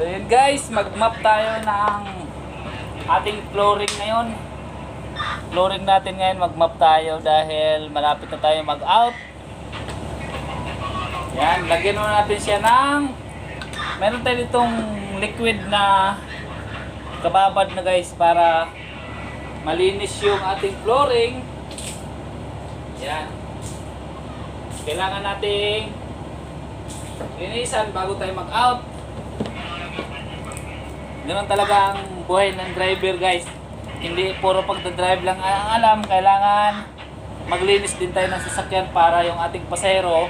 So yun guys, mag-map tayo ng ating flooring ngayon. Flooring natin ngayon, mag-map tayo dahil malapit na tayo mag-out. Yan, lagyan mo natin siya ng meron tayo ditong liquid na kababad na guys para malinis yung ating flooring. Yan. Kailangan nating linisan bago tayo mag-out. Ganun talaga ang buhay ng driver guys. Hindi puro pagdadrive lang ang alam. Kailangan maglinis din tayo ng sasakyan para yung ating pasahero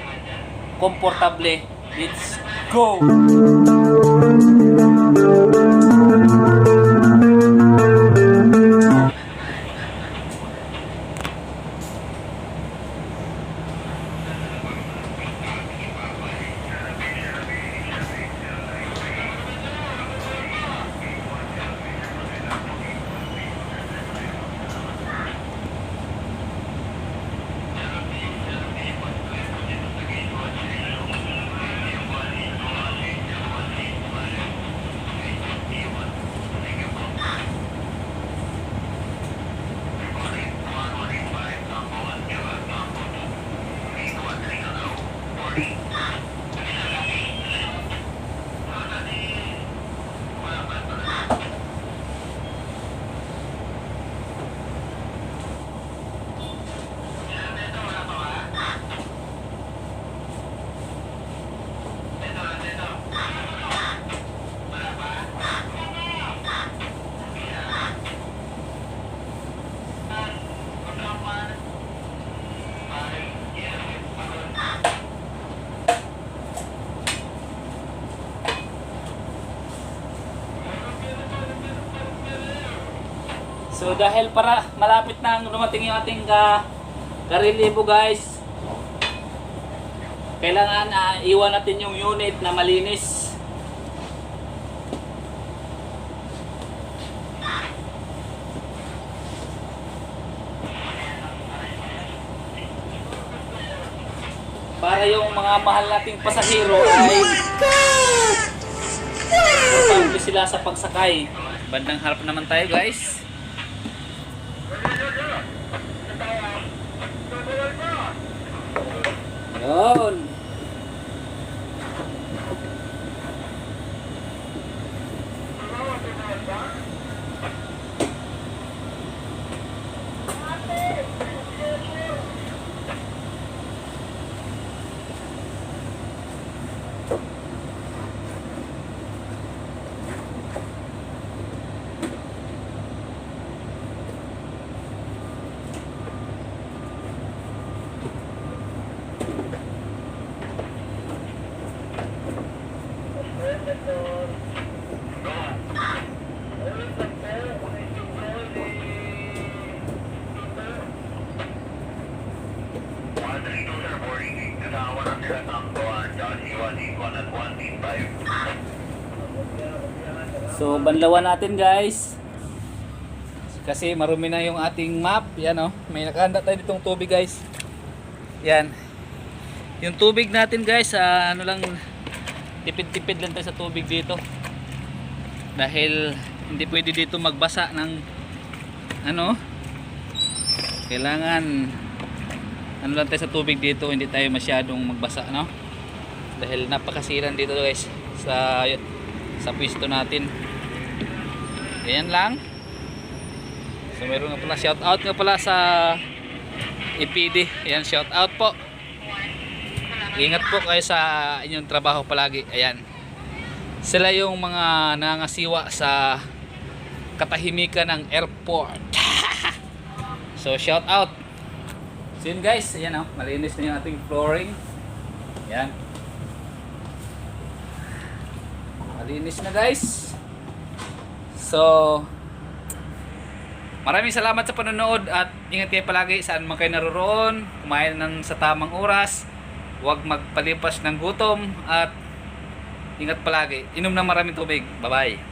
komportable. Let's go! So dahil para malapit na dumating yung ating karelibo guys, kailangan iwan natin yung unit na malinis. Para yung mga mahal nating pasahero ay komportable sila sa pagsakay. Bandang harap naman tayo guys. Yun. So banlawan natin guys. Kasi marumi na yung ating map. Yan oh. May nakahanda tayo ditong tubig guys. Yan. Yung tubig natin guys, ano lang, tipid-tipid lang tayo sa tubig dito. Dahil hindi pwede dito magbasa ng ano. Kailangan ano lang tayo sa tubig dito, hindi tayo masyadong magbasa, no? Dahil napakasiran dito guys sa pwesto natin. Ganyan lang. So meron nga pala shout out nga pala sa EPD. Ayan, shout out po. Ingat po kayo sa inyong trabaho palagi. Ayan. Sila yung mga nangasiwa sa katahimikan ng airport. So shout out. So yun guys, ayan oh, malinis na yung ating flooring. Ayan. Malinis na guys. So maraming salamat sa panonood at ingat kayo palagi saan man kayo naroroon. Kumain ng sa tamang oras. Huwag magpalipas ng gutom at ingat palagi. Inom ng maraming tubig. Bye bye.